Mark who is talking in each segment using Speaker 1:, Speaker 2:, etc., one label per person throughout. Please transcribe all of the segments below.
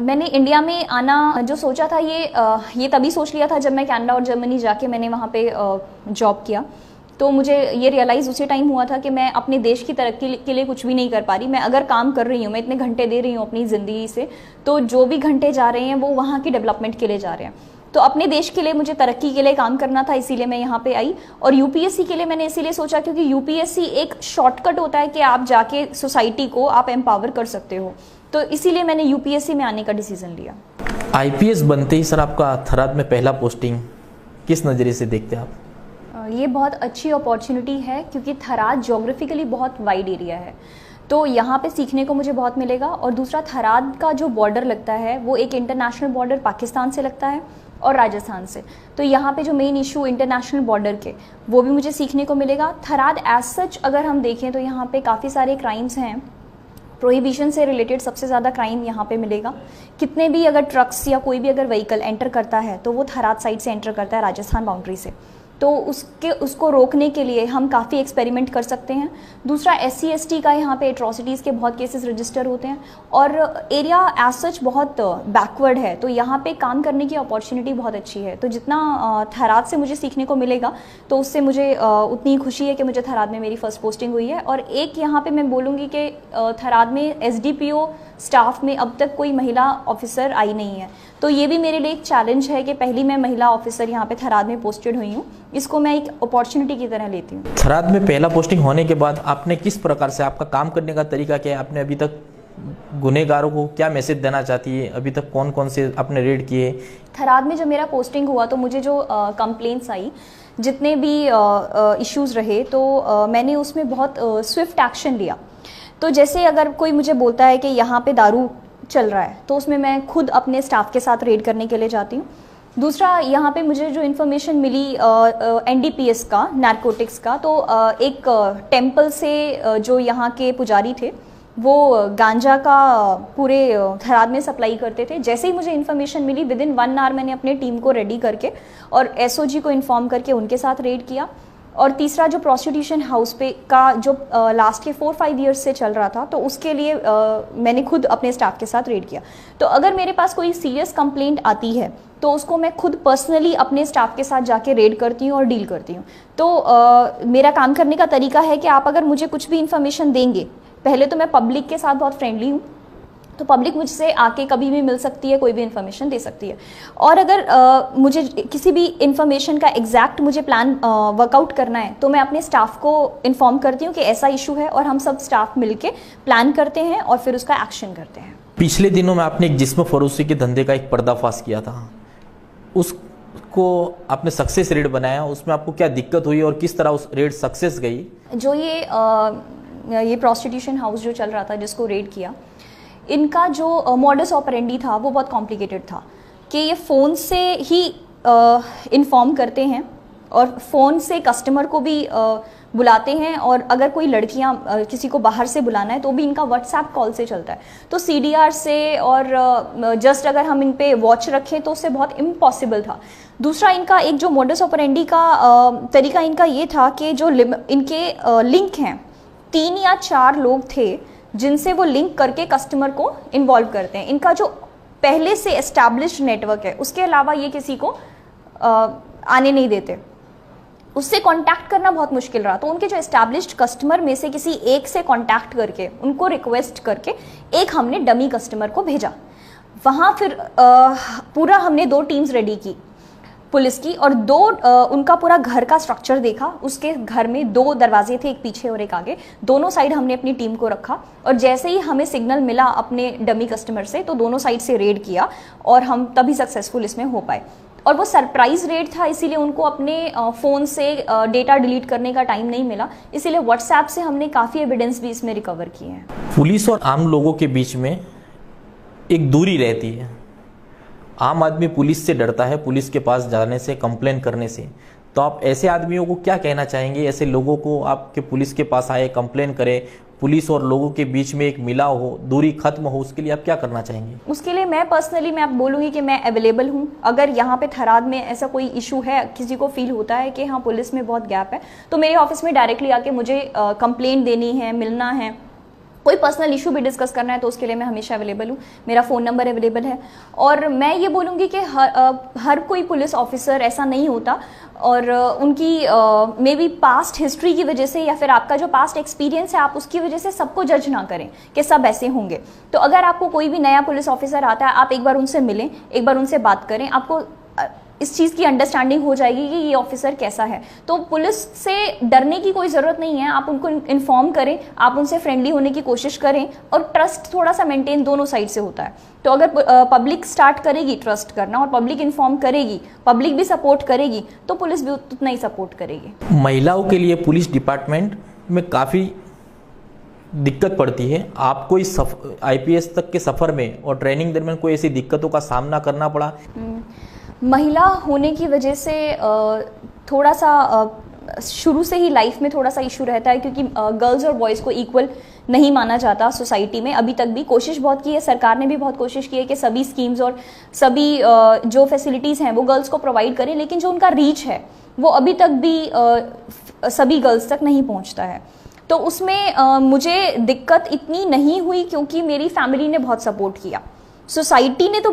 Speaker 1: मैंने इंडिया में आना जो सोचा था ये तभी सोच लिया था जब मैं कनाडा और जर्मनी जाके मैंने वहाँ पे जॉब किया। तो मुझे ये रियलाइज़ उसी टाइम हुआ था कि मैं अपने देश की तरक्की के लिए कुछ भी नहीं कर पा रही। मैं अगर काम कर रही हूँ, मैं इतने घंटे दे रही हूँ अपनी ज़िंदगी से, तो जो भी घंटे जा रहे हैं वो वहाँ की डेवलपमेंट के लिए जा रहे हैं। तो अपने देश के लिए मुझे तरक्की के लिए काम करना था, इसीलिए मैं यहाँ पे आई। और यूपीएससी के लिए मैंने इसीलिए सोचा क्योंकि यूपीएससी एक शॉर्टकट होता है कि आप जाके सोसाइटी को आप एम्पावर कर सकते हो। तो इसीलिए मैंने यूपीएससी में आने का डिसीजन लिया।
Speaker 2: आईपीएस बनते ही सर आपका थराद में पहला पोस्टिंग, किस नज़रिए से देखते हैं आप?
Speaker 1: ये बहुत अच्छी अपॉर्चुनिटी है क्योंकि थराद ज्योग्राफिकली बहुत वाइड एरिया है, तो यहाँ पे सीखने को मुझे बहुत मिलेगा। और दूसरा, थराद का जो बॉर्डर लगता है वो एक इंटरनेशनल बॉर्डर पाकिस्तान से लगता है और राजस्थान से। तो यहाँ पे जो मेन इशू इंटरनेशनल बॉर्डर के, वो भी मुझे सीखने को मिलेगा। थराद एज सच अगर हम देखें तो यहाँ पे काफ़ी सारे क्राइम्स हैं, प्रोहिबिशन से रिलेटेड सबसे ज़्यादा क्राइम यहाँ पे मिलेगा। कितने भी अगर ट्रक्स या कोई भी अगर व्हीकल एंटर करता है तो वो थराद साइड से एंटर करता है, राजस्थान बाउंड्री से। तो उसको रोकने के लिए हम काफ़ी एक्सपेरिमेंट कर सकते हैं। दूसरा, SC ST का यहाँ पे एट्रॉसिटीज़ के बहुत केसेस रजिस्टर होते हैं और एरिया एज सच बहुत बैकवर्ड है, तो यहाँ पे काम करने की अपॉर्चुनिटी बहुत अच्छी है। तो जितना थराद से मुझे सीखने को मिलेगा तो उससे मुझे उतनी खुशी है कि मुझे थराद में मेरी फर्स्ट पोस्टिंग हुई है। और एक यहाँ पे मैं बोलूँगी कि थराद में SDPO स्टाफ में अब तक कोई महिला ऑफिसर आई नहीं है, तो ये भी मेरे लिए एक चैलेंज है कि पहली मैं महिला ऑफिसर यहाँ पे थराद में पोस्टेड हुई हूँ। इसको मैं एक अपॉर्चुनिटी की तरह लेती हूँ।
Speaker 2: थराद में पहला पोस्टिंग होने के बाद आपने किस प्रकार से, आपका काम करने का तरीका क्या है, आपने अभी तक गुनहगारों को क्या मैसेज देना चाहती है, अभी तक कौन कौन से आपने रेड किए?
Speaker 1: थराद में जब मेरा पोस्टिंग हुआ तो मुझे जो कंप्लेंट्स आई, जितने भी इश्यूज़ रहे, तो मैंने उसमें बहुत स्विफ्ट एक्शन लिया। तो जैसे अगर कोई मुझे बोलता है कि यहाँ पे दारू चल रहा है तो उसमें मैं खुद अपने स्टाफ के साथ रेड करने के लिए जाती हूँ। दूसरा, यहाँ पे मुझे जो इन्फॉर्मेशन मिली NDPS का, नारकोटिक्स का, तो एक टेम्पल से जो यहाँ के पुजारी थे वो गांजा का पूरे थराद में सप्लाई करते थे। जैसे ही मुझे इन्फॉर्मेशन मिली, विदिन 1 आवर मैंने अपने टीम को रेडी करके और SOG को इन्फॉर्म करके उनके साथ रेड किया। और तीसरा, जो प्रोस्टिट्यूशन हाउस पे का जो लास्ट के 4-5 ईयर्स से चल रहा था, तो उसके लिए मैंने खुद अपने स्टाफ के साथ रेड किया। तो अगर मेरे पास कोई सीरियस कंप्लेंट आती है तो उसको मैं खुद पर्सनली अपने स्टाफ के साथ जाके रेड करती हूँ और डील करती हूँ। तो मेरा काम करने का तरीका है कि आप अगर मुझे कुछ भी इन्फॉर्मेशन देंगे, पहले तो मैं पब्लिक के साथ बहुत फ्रेंडली हूँ, तो पब्लिक मुझसे आके कभी भी मिल सकती है, कोई भी इन्फॉर्मेशन दे सकती है। और अगर मुझे किसी भी इन्फॉर्मेशन का एग्जैक्ट मुझे प्लान वर्कआउट करना है तो मैं अपने स्टाफ को इन्फॉर्म करती हूँ कि ऐसा इशू है, और हम सब स्टाफ मिलके प्लान करते हैं और फिर उसका एक्शन करते हैं।
Speaker 2: पिछले दिनों में आपने एक जिस्म फरोशी के धंधे का एक पर्दाफाश किया था, उसको आपने सक्सेस रेट बनाया, उसमें आपको क्या दिक्कत हुई और किस तरह उस रेट सक्सेस गई?
Speaker 1: जो ये प्रोस्टिट्यूशन हाउस जो चल रहा था जिसको रेड किया, इनका जो मॉडस ऑपरेंडी था वो बहुत कॉम्प्लिकेटेड था कि ये फ़ोन से ही इन्फॉर्म करते हैं और फ़ोन से कस्टमर को भी बुलाते हैं, और अगर कोई लड़कियां किसी को बाहर से बुलाना है तो भी इनका व्हाट्सएप कॉल से चलता है। तो CDR से और जस्ट अगर हम इन पे वॉच रखें तो उससे बहुत इम्पॉसिबल था। दूसरा, इनका एक जो मॉडस ऑपरेंडी का तरीका इनका ये था कि जो इनके लिंक हैं, 3 या 4 लोग थे जिनसे वो लिंक करके कस्टमर को इन्वॉल्व करते हैं। इनका जो पहले से एस्टैब्लिश्ड नेटवर्क है उसके अलावा ये किसी को आने नहीं देते, उससे कांटेक्ट करना बहुत मुश्किल रहा। तो उनके जो एस्टैब्लिश्ड कस्टमर में से किसी एक से कांटेक्ट करके उनको रिक्वेस्ट करके एक हमने डमी कस्टमर को भेजा। वहाँ फिर पूरा हमने 2 टीम्स रेडी की पुलिस की, और 2 उनका पूरा घर का स्ट्रक्चर देखा। उसके घर में 2 दरवाजे थे, एक पीछे और एक आगे, दोनों साइड हमने अपनी टीम को रखा, और जैसे ही हमें सिग्नल मिला अपने डमी कस्टमर से तो दोनों साइड से रेड किया और हम तभी सक्सेसफुल इसमें हो पाए। और वो सरप्राइज रेड था, इसीलिए उनको अपने फ़ोन से डेटा डिलीट करने का टाइम नहीं मिला, इसीलिए व्हाट्सएप से हमने काफ़ी एविडेंस भी इसमें रिकवर किए हैं।
Speaker 2: पुलिस और आम लोगों के बीच में एक दूरी रहती है, आम आदमी पुलिस से डरता है, पुलिस के पास जाने से, कंप्लेन करने से। तो आप ऐसे आदमियों को क्या कहना चाहेंगे, ऐसे लोगों को आपके पुलिस के पास आए, कंप्लेन करें, पुलिस और लोगों के बीच में एक मिलाव हो, दूरी खत्म हो, उसके लिए आप क्या करना चाहेंगे?
Speaker 1: उसके लिए मैं पर्सनली मैं आप बोलूँगी कि मैं अवेलेबल हूँ। अगर यहाँ पे थराद में ऐसा कोई इशू है, किसी को फील होता है कि हाँ पुलिस में बहुत गैप है, तो मेरे ऑफिस में डायरेक्टली आके मुझे कंप्लेंट देनी है, मिलना है, कोई पर्सनल इशू भी डिस्कस करना है तो उसके लिए मैं हमेशा अवेलेबल हूँ, मेरा फ़ोन नंबर अवेलेबल है। और मैं ये बोलूँगी कि हर कोई पुलिस ऑफिसर ऐसा नहीं होता, और उनकी मे बी पास्ट हिस्ट्री की वजह से या फिर आपका जो पास्ट एक्सपीरियंस है आप उसकी वजह से सबको जज ना करें कि सब ऐसे होंगे। तो अगर आपको कोई भी नया पुलिस ऑफिसर आता है, आप एक बार उनसे मिलें, एक बार उनसे बात करें, आपको इस चीज़ की अंडरस्टैंडिंग हो जाएगी कि ये ऑफिसर कैसा है। तो पुलिस से डरने की कोई ज़रूरत नहीं है, आप उनको इन्फॉर्म करें, आप उनसे फ्रेंडली होने की कोशिश करें, और ट्रस्ट थोड़ा सा मेंटेन दोनों साइड से होता है। तो अगर पब्लिक स्टार्ट करेगी ट्रस्ट करना और पब्लिक इन्फॉर्म करेगी, पब्लिक भी सपोर्ट करेगी, तो पुलिस भी उतना ही सपोर्ट करेगी।
Speaker 2: महिलाओं के लिए पुलिस डिपार्टमेंट में काफ़ी दिक्कत पड़ती है। आपको इस IPS तक के सफ़र में और ट्रेनिंग दरमियान कोई ऐसी दिक्कतों का सामना करना पड़ा?
Speaker 1: महिला होने की वजह से थोड़ा सा शुरू से ही लाइफ में थोड़ा सा इशू रहता है, क्योंकि गर्ल्स और बॉयज़ को इक्वल नहीं माना जाता सोसाइटी में। अभी तक भी कोशिश बहुत की है, सरकार ने भी बहुत कोशिश की है कि सभी स्कीम्स और सभी जो फैसिलिटीज़ हैं वो गर्ल्स को प्रोवाइड करें, लेकिन जो उनका रीच है वो अभी तक भी सभी गर्ल्स तक नहीं पहुंचता है। तो उसमें मुझे दिक्कत इतनी नहीं हुई क्योंकि मेरी फैमिली ने बहुत सपोर्ट किया। सोसाइटी ने तो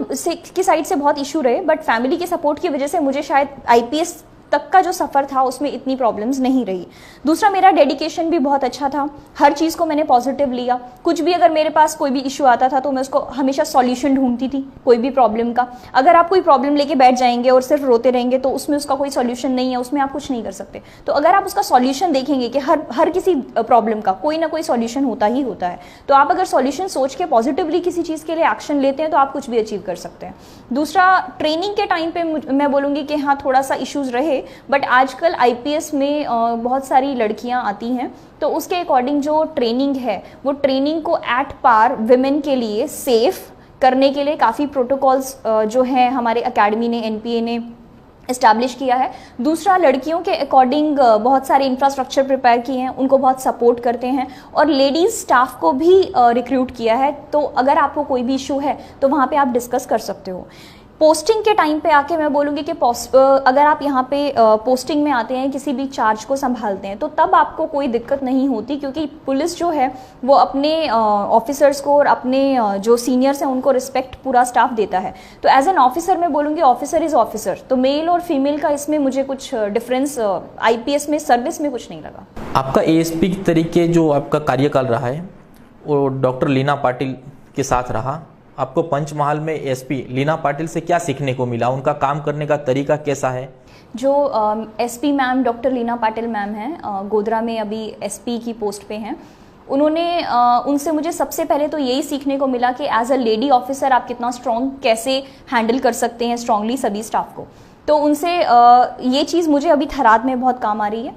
Speaker 1: की साइड से बहुत इशू रहे, बट फैमिली के सपोर्ट की वजह से मुझे शायद IPS तक का जो सफ़र था उसमें इतनी प्रॉब्लम्स नहीं रही। दूसरा, मेरा डेडिकेशन भी बहुत अच्छा था, हर चीज़ को मैंने पॉजिटिव लिया। कुछ भी अगर मेरे पास कोई भी इशू आता था तो मैं उसको हमेशा सॉल्यूशन ढूंढती थी कोई भी प्रॉब्लम का। अगर आप कोई प्रॉब्लम लेके बैठ जाएंगे और सिर्फ रोते रहेंगे तो उसमें उसका कोई सॉल्यूशन नहीं है, उसमें आप कुछ नहीं कर सकते। तो अगर आप उसका सॉल्यूशन देखेंगे कि हर किसी प्रॉब्लम का कोई ना कोई सॉल्यूशन होता ही होता है, तो आप अगर सॉल्यूशन सोच के पॉजिटिवली किसी चीज़ के लिए एक्शन लेते हैं तो आप कुछ भी अचीव कर सकते हैं। दूसरा, ट्रेनिंग के टाइम पे मैं बोलूँगी कि हाँ थोड़ा सा इश्यूज़ रहे, बट आजकल IPS में बहुत सारी लड़कियां आती हैं, तो उसके अकॉर्डिंग जो ट्रेनिंग है वो ट्रेनिंग को एट पार विमेन के लिए सेफ करने के लिए काफ़ी प्रोटोकॉल्स जो हैं हमारे एकेडमी ने, NPA ने इस्टेब्लिश किया है। दूसरा, लड़कियों के अकॉर्डिंग बहुत सारे इंफ्रास्ट्रक्चर प्रिपेयर किए हैं, उनको बहुत सपोर्ट करते हैं, और लेडीज़ स्टाफ को भी रिक्रूट किया है। तो अगर आपको कोई भी इशू है तो वहाँ पे आप डिस्कस कर सकते हो। पोस्टिंग के टाइम पे आके मैं बोलूँगी कि अगर आप यहाँ पे पोस्टिंग में आते हैं, किसी भी चार्ज को संभालते हैं, तो तब आपको कोई दिक्कत नहीं होती, क्योंकि पुलिस जो है वो अपने ऑफिसर्स को और अपने जो सीनियर्स हैं उनको रिस्पेक्ट पूरा स्टाफ देता है। तो एज एन ऑफिसर मैं बोलूँगी ऑफिसर इज़ ऑफिसर, तो मेल और फीमेल का इसमें मुझे कुछ डिफरेंस IPS में सर्विस में कुछ नहीं लगा।
Speaker 2: आपका ASP के तरीके जो आपका कार्यकाल रहा है वो डॉक्टर लीना पाटिल के साथ रहा। आपको पंचमहाल में SP लीना पाटिल से क्या सीखने को मिला? उनका काम करने का तरीका कैसा है?
Speaker 1: जो SP ma'am doctor Leena Patil ma'am हैं, गोधरा में अभी SP की पोस्ट पे हैं, उन्होंने उनसे मुझे सबसे पहले तो यही सीखने को मिला कि एज अ लेडी ऑफिसर आप कितना स्ट्रॉन्ग कैसे हैंडल कर सकते हैं स्ट्रांगली सभी स्टाफ को। तो उनसे ये चीज़ मुझे अभी थराद में बहुत काम आ रही है।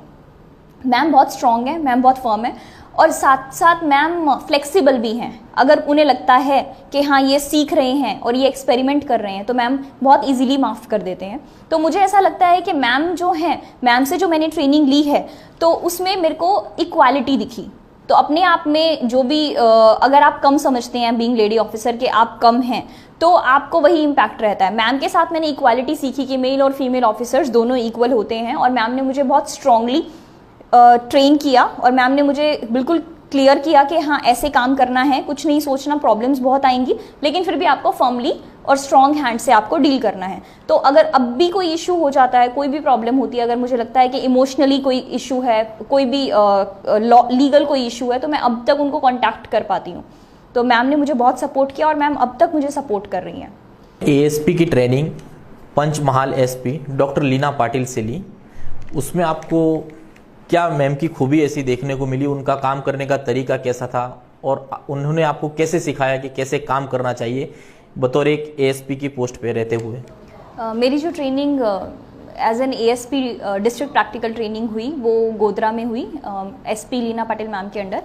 Speaker 1: मैम बहुत स्ट्रॉन्ग है, मैम बहुत फर्म है, और साथ साथ मैम फ्लेक्सिबल भी हैं। अगर उन्हें लगता है कि हाँ ये सीख रहे हैं और ये एक्सपेरिमेंट कर रहे हैं तो मैम बहुत इजीली माफ़ कर देते हैं। तो मुझे ऐसा लगता है कि मैम जो हैं, मैम से जो मैंने ट्रेनिंग ली है तो उसमें मेरे को इक्वालिटी दिखी। तो अपने आप में जो भी अगर आप कम समझते हैं बीइंग लेडी ऑफिसर के आप कम हैं, तो आपको वही इम्पैक्ट रहता है। मैम के साथ मैंने इक्वालिटी सीखी कि मेल और फीमेल ऑफिसर्स दोनों इक्वल होते हैं, और मैम ने मुझे बहुत स्ट्रांगली ट्रेन किया, और मैम ने मुझे बिल्कुल क्लियर किया कि हाँ ऐसे काम करना है, कुछ नहीं सोचना, प्रॉब्लम्स बहुत आएंगी लेकिन फिर भी आपको फर्मली और स्ट्रॉन्ग हैंड से आपको डील करना है। तो अगर अब भी कोई इशू हो जाता है, कोई भी प्रॉब्लम होती है, अगर मुझे लगता है कि इमोशनली कोई इशू है, कोई भी लीगल कोई इशू है, तो मैं अब तक उनको कॉन्टैक्ट कर पाती हूँ। तो मैम ने मुझे बहुत सपोर्ट किया और मैम अब तक मुझे सपोर्ट कर रही हैं।
Speaker 2: ASP की training Panchmahal SP doctor Leena Patil से ली, उसमें आपको क्या मैम की खूबी ऐसी देखने को मिली? उनका काम करने का तरीका कैसा था और उन्होंने आपको कैसे सिखाया कि कैसे काम करना चाहिए बतौर एक ASP की पोस्ट पे रहते हुए?
Speaker 1: मेरी जो training as an ASP district practical training हुई वो गोधरा में हुई SP लीना पाटिल मैम के अंडर।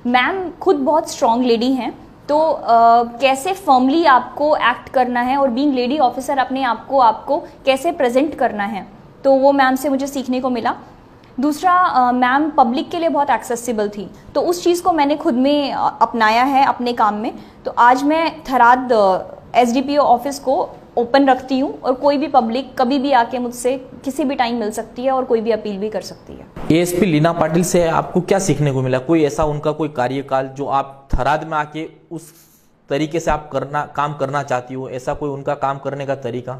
Speaker 1: मैम खुद बहुत स्ट्रॉन्ग लेडी हैं, तो कैसे फर्मली आपको एक्ट करना है और बीइंग लेडी ऑफिसर अपने आप को आपको कैसे प्रेजेंट करना है, तो वो मैम से मुझे सीखने को मिला। दूसरा, मैम पब्लिक के लिए बहुत एक्सेसिबल थी, तो उस चीज़ को मैंने खुद में अपनाया है अपने काम में। तो आज मैं थराद SDPO ऑफिस को ओपन रखती हूँ और कोई भी पब्लिक कभी भी आके मुझसे किसी भी टाइम मिल सकती है और कोई भी अपील भी कर सकती है।
Speaker 2: एएसपी लीना पाटिल से आपको क्या सीखने को मिला? कोई ऐसा उनका कोई कार्यकाल जो आप थराद में आके उस तरीके से आप काम करना चाहती हो, ऐसा कोई उनका काम करने का तरीका?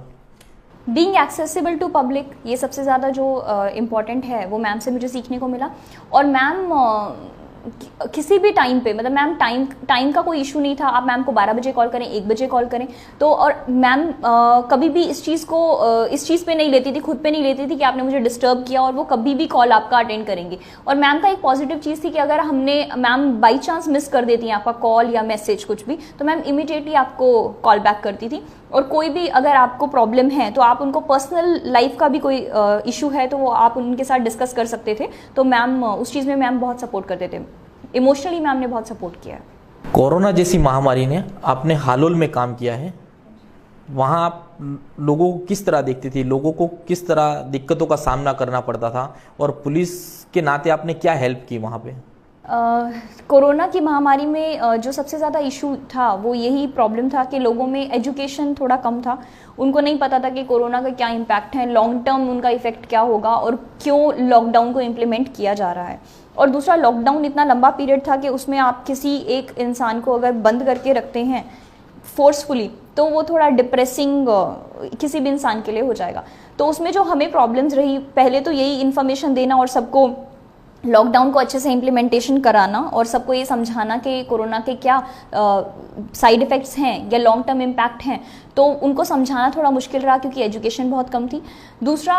Speaker 1: बीइंग एक्सेसिबल टू पब्लिक, ये सबसे ज़्यादा जो इम्पॉर्टेंट है वो मैम से मुझे सीखने को मिला। और मैम किसी भी टाइम पे, मतलब मैम टाइम का कोई इशू नहीं था, आप मैम को 12 बजे कॉल करें, 1 बजे कॉल करें, तो और मैम कभी भी इस चीज़ पे नहीं लेती थी, खुद पे नहीं लेती थी कि आपने मुझे डिस्टर्ब किया, और वो कभी भी कॉल आपका अटेंड करेंगे। और मैम का एक पॉजिटिव चीज़ थी कि अगर मैम बाई चांस मिस कर देती हैं आपका कॉल या मैसेज कुछ भी, तो मैम इमीडिएटली आपको कॉल बैक करती थी। और कोई भी अगर आपको प्रॉब्लम है तो आप उनको पर्सनल लाइफ का भी कोई इशू है तो वो आप उनके साथ डिस्कस कर सकते थे। तो मैम उस चीज़ में मैम बहुत सपोर्ट करते थे, इमोशनली मैम ने बहुत सपोर्ट किया है।
Speaker 2: कोरोना जैसी महामारी ने आपने हालोल में काम किया है, वहाँ आप लोगों को किस तरह देखती थी, लोगों को किस तरह दिक्कतों का सामना करना पड़ता था, और पुलिस के नाते आपने क्या हेल्प की वहाँ पे?
Speaker 1: कोरोना की महामारी में जो सबसे ज़्यादा इशू था वो यही प्रॉब्लम था कि लोगों में एजुकेशन थोड़ा कम था। उनको नहीं पता था कि कोरोना का क्या इम्पैक्ट है, लॉन्ग टर्म उनका इफेक्ट क्या होगा और क्यों लॉकडाउन को इम्प्लीमेंट किया जा रहा है। और दूसरा, लॉकडाउन इतना लंबा पीरियड था कि उसमें आप किसी एक इंसान को अगर बंद करके रखते हैं फोर्सफुली तो वो थोड़ा डिप्रेसिंग किसी भी इंसान के लिए हो जाएगा। तो उसमें जो हमें प्रॉब्लम्स रही, पहले तो यही इन्फॉर्मेशन देना और सबको लॉकडाउन को अच्छे से इम्प्लीमेंटेशन कराना और सबको ये समझाना कि कोरोना के क्या साइड इफ़ेक्ट्स हैं या लॉन्ग टर्म इम्पैक्ट हैं, तो उनको समझाना थोड़ा मुश्किल रहा क्योंकि एजुकेशन बहुत कम थी। दूसरा,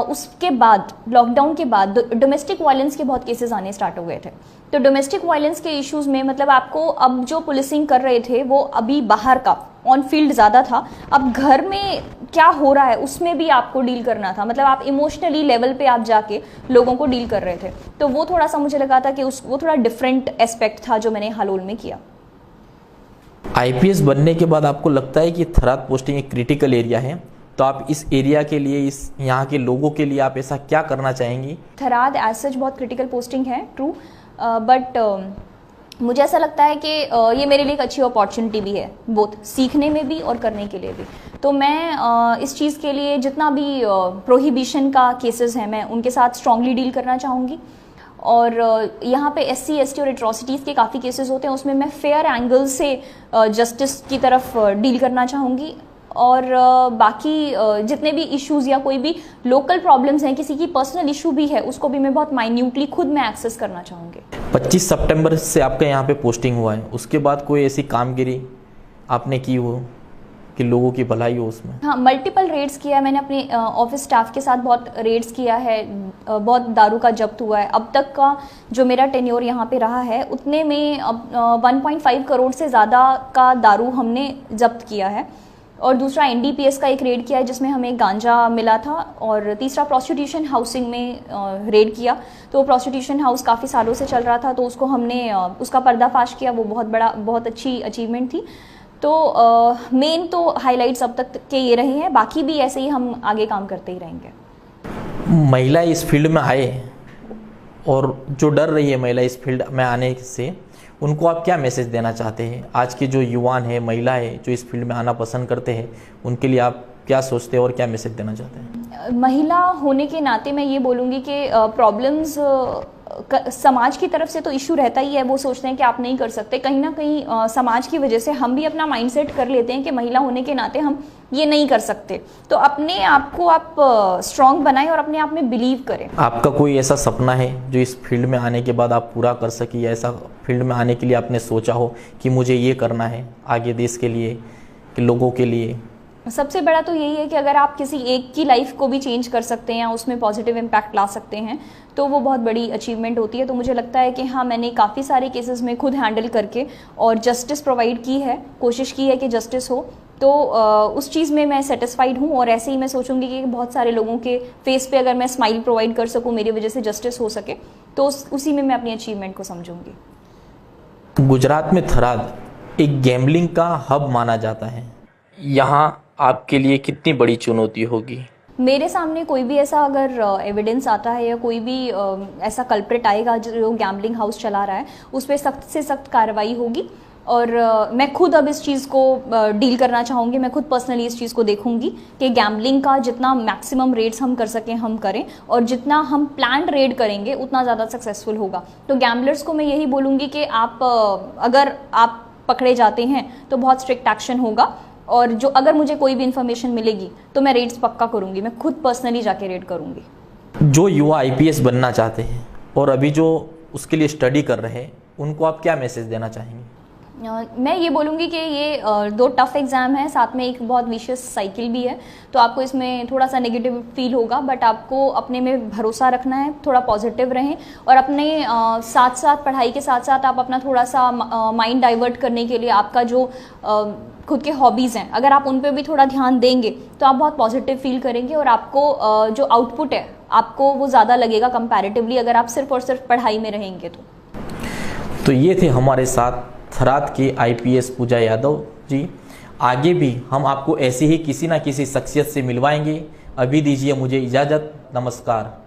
Speaker 1: उसके बाद लॉकडाउन के बाद डोमेस्टिक वायलेंस के बहुत केसेस आने स्टार्ट हो गए थे। तो डोमेस्टिक वायलेंस के इश्यूज़ में मतलब आपको अब जो पुलिसिंग कर रहे थे वो अभी बाहर का ऑन फील्ड ज़्यादा था, अब घर में क्या हो रहा है उसमें भी आपको डील करना था। मतलब आप इमोशनली लेवल पे आप जाके लोगों को डील कर रहे थे। तो वो थोड़ा सा मुझे लगा था कि वो थोड़ा डिफरेंट एस्पेक्ट था जो मैंने हालोल में किया।
Speaker 2: आईपीएस बनने के बाद आपको लगता है कि थराद पोस्टिंग एक क्रिटिकल एरिया है, तो आप इस एरिया के लिए, इस यहाँ के लोगों के लिए आप ऐसा क्या करना चाहेंगी?
Speaker 1: थराद एज सच बहुत क्रिटिकल पोस्टिंग है, ट्रू, बट मुझे ऐसा लगता है कि ये मेरे लिए एक अच्छी अपॉर्चुनिटी भी है, बोथ सीखने में भी और करने के लिए भी। तो मैं इस चीज़ के लिए जितना भी प्रोहिबिशन का केसेस हैं मैं उनके साथ स्ट्रांगली डील करना चाहूँगी। और यहाँ पे SC ST और एट्रॉसिटीज़ के काफ़ी केसेस होते हैं, उसमें मैं फेयर एंगल से जस्टिस की तरफ डील करना चाहूँगी। और बाकी जितने भी इश्यूज़ या कोई भी लोकल प्रॉब्लम्स हैं, किसी की पर्सनल इशू भी है, उसको भी मैं बहुत माइन्यूटली खुद मैं एक्सेस करना चाहूँगी।
Speaker 2: 25 सितंबर से आपका यहाँ पे पोस्टिंग हुआ है, उसके बाद कोई ऐसी कामगिरी आपने की हो कि लोगों की भलाई हो उसमें? हाँ,
Speaker 1: मल्टीपल रेड्स किया है मैंने अपने ऑफिस स्टाफ के साथ, बहुत रेड्स किया है, बहुत दारू का जब्त हुआ है। अब तक का जो मेरा टेन्योर यहाँ पे रहा है उतने में अब 1.5 करोड़ से ज़्यादा का दारू हमने जब्त किया है। और दूसरा, NDPS का एक रेड किया है जिसमें हमें गांजा मिला था। और तीसरा, प्रोस्टिट्यूशन हाउसिंग में रेड किया। तो प्रोस्टिट्यूशन हाउस काफ़ी सालों से चल रहा था, तो उसको हमने उसका पर्दाफाश किया, वो बहुत अच्छी अचीवमेंट थी। तो मेन तो हाइलाइट्स अब तक के ये रहे हैं, बाकी भी ऐसे ही हम आगे काम करते ही रहेंगे।
Speaker 2: महिला इस फील्ड में आए और जो डर रही है महिला इस फील्ड में आने से, उनको आप क्या मैसेज देना चाहते हैं? आज के जो युवान है, महिला है, जो इस फील्ड में आना पसंद करते हैं, उनके लिए आप क्या सोचते हैं और क्या मैसेज देना चाहते हैं?
Speaker 1: महिला होने के नाते मैं ये बोलूँगी कि प्रॉब्लम्स समाज की तरफ से तो इशू रहता ही है, वो सोचते हैं कि आप नहीं कर सकते। कहीं ना कहीं समाज की वजह से हम भी अपना माइंडसेट कर लेते हैं कि महिला होने के नाते हम ये नहीं कर सकते। तो अपने आप को आप स्ट्रांग बनाएं और अपने आप में बिलीव करें।
Speaker 2: आपका कोई ऐसा सपना है जो इस फील्ड में आने के बाद आप पूरा कर सके, या ऐसा फील्ड में आने के लिए आपने सोचा हो कि मुझे ये करना है आगे देश के लिए, कि लोगों के लिए?
Speaker 1: सबसे बड़ा तो यही है कि अगर आप किसी एक की लाइफ को भी चेंज कर सकते हैं या उसमें पॉजिटिव इम्पैक्ट ला सकते हैं तो वो बहुत बड़ी अचीवमेंट होती है। तो मुझे लगता है कि हाँ, मैंने काफ़ी सारे केसेस में खुद हैंडल करके और जस्टिस प्रोवाइड की है, कोशिश की है कि जस्टिस हो। तो उस चीज़ में मैं सेटिस्फाइड हूँ। और ऐसे ही मैं सोचूंगी कि बहुत सारे लोगों के फेस पे अगर मैं स्माइल प्रोवाइड कर सकूँ, मेरी वजह से जस्टिस हो सके, तो उसी में मैं अपनी अचीवमेंट को समझूंगी।
Speaker 2: गुजरात में थराद एक गैम्बलिंग का हब माना जाता है, यहाँ आपके लिए कितनी बड़ी चुनौती होगी?
Speaker 1: मेरे सामने कोई भी ऐसा अगर एविडेंस आता है या कोई भी ऐसा कल्प्रिट आएगा जो गैम्बलिंग हाउस चला रहा है, उस पर सख्त से सख्त कार्रवाई होगी। और मैं खुद अब इस चीज़ को डील करना चाहूँगी। मैं खुद पर्सनली इस चीज़ को देखूंगी कि गैम्बलिंग का जितना मैक्सिमम रेट्स हम कर सकें हम करें, और जितना हम प्लान्ड रेड करेंगे उतना ज़्यादा सक्सेसफुल होगा। तो गैम्बलर्स को मैं यही बोलूँगी कि आप अगर आप पकड़े जाते हैं तो बहुत स्ट्रिक्ट एक्शन होगा, और जो अगर मुझे कोई भी इन्फॉर्मेशन मिलेगी तो मैं रेड्स पक्का करूँगी, मैं खुद पर्सनली जाके रेड करूँगी।
Speaker 2: जो युवा आईपीएस बनना चाहते हैं और अभी जो उसके लिए स्टडी कर रहे हैं, उनको आप क्या मैसेज देना चाहेंगे?
Speaker 1: मैं ये बोलूँगी कि ये 2 टफ एग्ज़ाम है, साथ में एक बहुत विशियस साइकिल भी है, तो आपको इसमें थोड़ा सा नेगेटिव फील होगा, बट आपको अपने में भरोसा रखना है, थोड़ा पॉजिटिव रहें, और अपने साथ साथ पढ़ाई के साथ साथ आप अपना थोड़ा सा माइंड डाइवर्ट करने के लिए आपका जो खुद के हॉबीज़ हैं, अगर आप उन पे भी थोड़ा ध्यान देंगे तो आप बहुत पॉजिटिव फील करेंगे, और आपको जो आउटपुट है आपको वो ज़्यादा लगेगा कंपैरेटिवली अगर आप सिर्फ और सिर्फ पढ़ाई में रहेंगे तो
Speaker 2: ये थे हमारे साथ थराद के आईपीएस पूजा यादव जी। आगे भी हम आपको ऐसे ही किसी ना किसी शख्सियत से मिलवाएंगे। अभी दीजिए मुझे इजाज़त। नमस्कार।